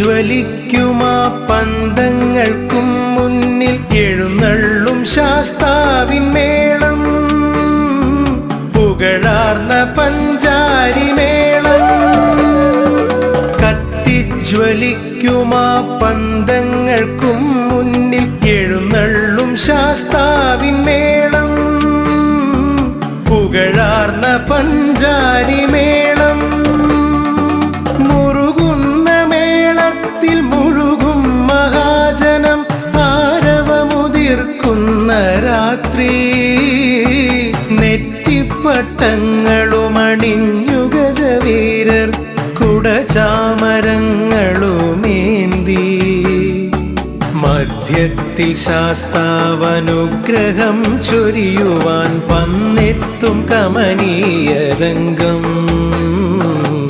കത്തിജ്വലിക്കുമാ പന്തങ്ങൾക്കും മുന്നിൽ എഴുന്നള്ളും ശാസ്താവിൻ മേളം, പുകഴാർന്ന പഞ്ചാരി മേളം. കത്തിജ്വലിക്കുമാ പന്തങ്ങൾക്കും മുന്നിൽ എഴുന്നള്ളും ശാസ്താവിൻ മേളം, പുകഴാർന്ന പഞ്ചാരി മേളം. മുറുകുന്ന മേളത്തിൽ മുഴുകും മഹാജനം, ആരവമുതിർക്കുന്ന രാത്രി. നെറ്റിപ്പട്ടങ്ങളുമണിഞ്ഞു ഗജവീരർ കുടചാമരങ്ങളുമേന്തി, മധ്യത്തിൽ ശാസ്താവനുഗ്രഹം ചൊരിയുവാൻ വന്നെത്തും കമനീയ രംഗം.